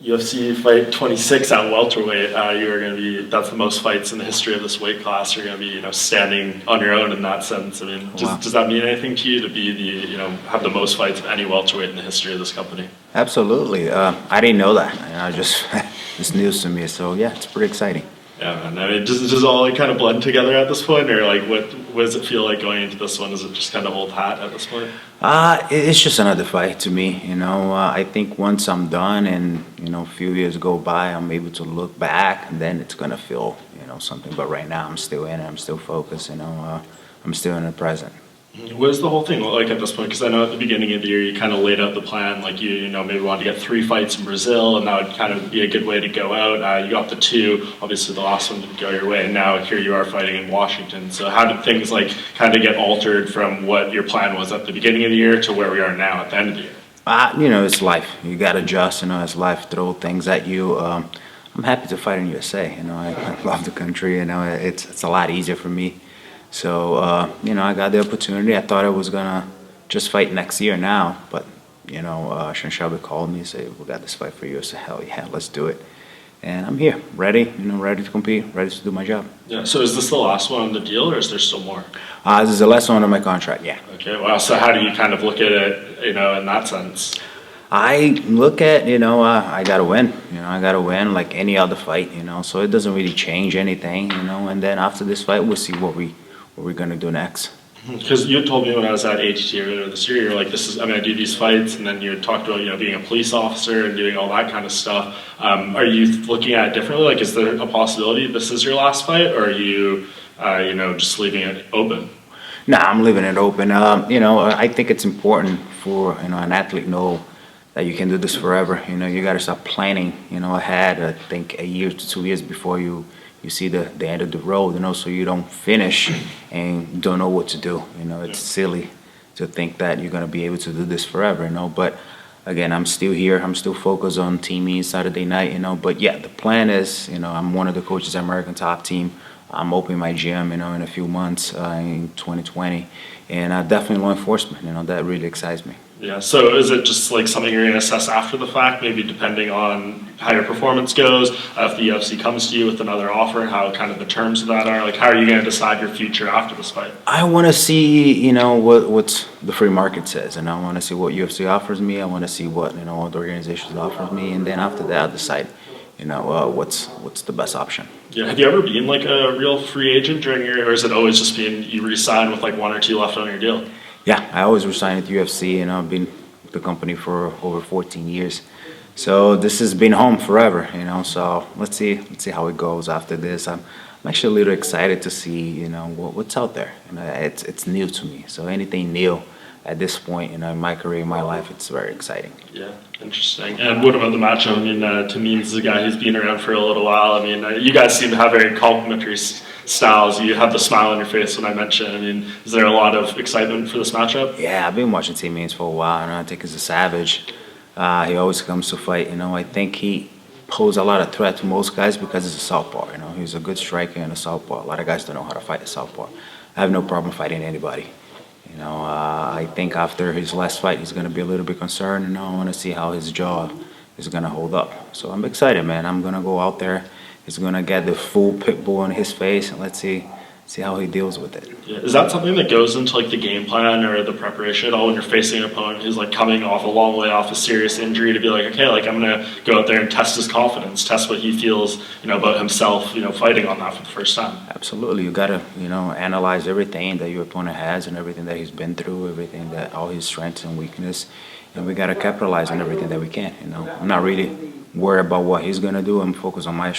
UFC Fight 26 at welterweight, you're going to be, that's the most fights in the history of this weight class. You're going to be, standing on your own in that sense. I mean, does that mean anything to you to be have the most fights of any welterweight in the history of this company? Absolutely. I didn't know that. Just it's news to me. So yeah, it's pretty exciting. Yeah, man. I mean, does it all kind of blend together at this point, or what does it feel like going into this one? Is it just kind of old hat at this point? It's just another fight to me. I think once I'm done and a few years go by, I'm able to look back, and then it's gonna feel something. But right now, I'm still in it. I'm still focused. I'm still in the present. What is the whole thing like at this point? Because I know at the beginning of the year you kind of laid out the plan, like you maybe wanted to get 3 fights in Brazil, and that would kind of be a good way to go out. You got the 2, obviously the last one didn't go your way, and now here you are fighting in Washington. So how did things kind of get altered from what your plan was at the beginning of the year to where we are now at the end of the year? It's life. You got to adjust. As life throw things at you. I'm happy to fight in USA. I love the country. It's a lot easier for me. So, I got the opportunity. I thought I was going to just fight next year now. But, Sean Shelby called me and said, we got this fight for you. I said, hell yeah, let's do it. And I'm here, ready, ready to compete, ready to do my job. Yeah, so is this the last one on the deal, or is there still more? This is the last one on my contract, yeah. Okay, well, so how do you kind of look at it, in that sense? I look at, I got to win. I got to win like any other fight, so it doesn't really change anything, and then after this fight, we'll see what we're going to do next. Because you told me when I was at ATT earlier this year, you're like, I do these fights, and then you talked about, being a police officer and doing all that kind of stuff. Are you looking at it differently? Like, is there a possibility this is your last fight, or are you, just leaving it open? Nah, I'm leaving it open. I think it's important for, an athlete know that you can do this forever. You got to start planning, ahead, I think a year to 2 years before you see the end of the road, so you don't finish and don't know what to do. It's silly to think that you're going to be able to do this forever, But again, I'm still here. I'm still focused on Team E Saturday night, But yeah, the plan is, I'm one of the coaches at American Top Team. I'm opening my gym, in a few months in 2020. And definitely law enforcement, that really excites me. Yeah, so is it just something you're going to assess after the fact, maybe depending on how your performance goes, if the UFC comes to you with another offer, how kind of the terms of that are? How are you going to decide your future after this fight? I want to see, what the free market says, and I want to see what UFC offers me. I want to see what, other organizations offer me, and then after that, I'll decide, what's the best option. Yeah, have you ever been a real free agent during or is it always just been you re-sign with 1 or 2 left on your deal? Yeah, I always resign at UFC, and I've been with the company for over 14 years. So this has been home forever, So let's see how it goes after this. I'm actually a little excited to see, what's out there. It's new to me. So anything new at this point, in my career, in my life, it's very exciting. Yeah, interesting. And what about the matchup? I mean, Tamim is a guy who's been around for a little while. I mean, you guys seem to have very complementary styles. You have the smile on your face when I mentioned. I mean, is there a lot of excitement for this matchup? Yeah, I've been watching Tamim for a while, and I think he's a savage. He always comes to fight. I think he poses a lot of threat to most guys because he's a southpaw. He's a good striker and a southpaw. A lot of guys don't know how to fight a southpaw. I have no problem fighting anybody. I think after his last fight, he's going to be a little bit concerned, and I want to see how his jaw is going to hold up. So I'm excited, man. I'm going to go out there. He's going to get the full pit bull in his face, and let's see how he deals with it. Yeah. Is that something that goes into the game plan or the preparation at all when you're facing an opponent who's coming off a long way off a serious injury to be okay, I'm going to go out there and test his confidence, test what he feels, about himself, fighting on that for the first time? Absolutely. You got to, analyze everything that your opponent has and everything that he's been through, everything that all his strengths and weakness, and we got to capitalize on everything that we can. I'm not really worry about what he's going to do. I'm focused on my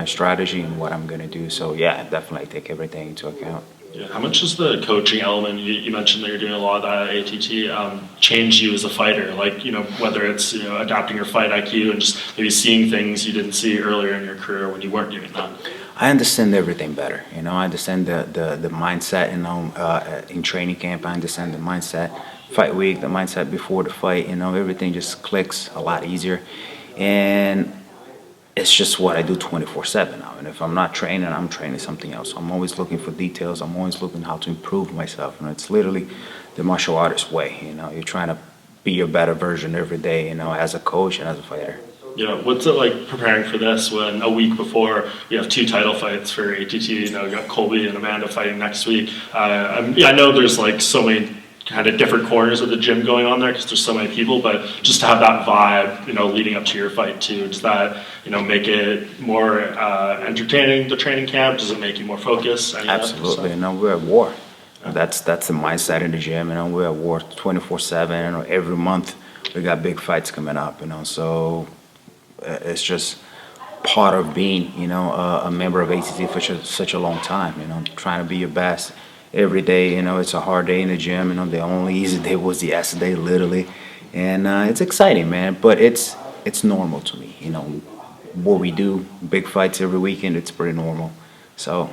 strategy and what I'm going to do. So, yeah, definitely take everything into account. Yeah. How much does the coaching element, you mentioned that you're doing a lot of that at ATT, change you as a fighter? Whether it's, adapting your fight IQ and just maybe seeing things you didn't see earlier in your career when you weren't doing that? I understand everything better. I understand the mindset, in training camp. I understand the mindset, fight week, the mindset before the fight. Everything just clicks a lot easier. And it's just what I do 24/7 now. And if I'm not training, I'm training something else. So I'm always looking for details. I'm always looking how to improve myself. It's literally the martial artist way. You're trying to be your better version every day, as a coach and as a fighter. You know, what's it like preparing for this when a week before we have 2 title fights for ATT? You know, we got Colby and Amanda fighting next week. I know there's like so many kind of different corners of the gym going on there because there's so many people, but just to have that vibe, you know, leading up to your fight too, does that, you know, make it more entertaining, the training camp? Does it make you more focused? Absolutely. You know, we're at war. That's the mindset in the gym. You know, we're at war 24/7. You know, every month we got big fights coming up. You know, so it's just part of being, you know, a member of ATT for such a long time. You know, trying to be your best every day. You know, it's a hard day in the gym. You know, the only easy day was the yesterday, literally, and it's exciting, man. But it's normal to me. You know, what we do, big fights every weekend. It's pretty normal. So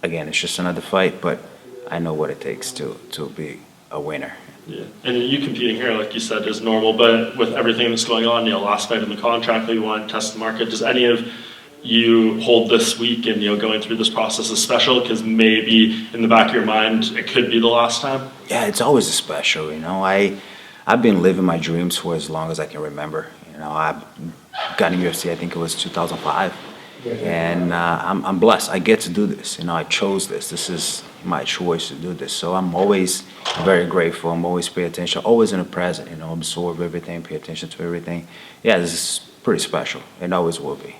again, it's just another fight, but I know what it takes to be a winner. Yeah, and you competing here, like you said, is normal, but with everything that's going on, you know, last fight in the contract that you want to test the market, does any of you hold this week and, you know, going through this process is special because maybe in the back of your mind it could be the last time? Yeah, it's always special, you know. I've been living my dreams for as long as I can remember. You know, I got in UFC, I think it was 2005. And I'm blessed. I get to do this. You know, I chose this. This is my choice to do this. So I'm always very grateful. I'm always pay attention, always in the present. You know, absorb everything, pay attention to everything. Yeah, this is pretty special. It always will be.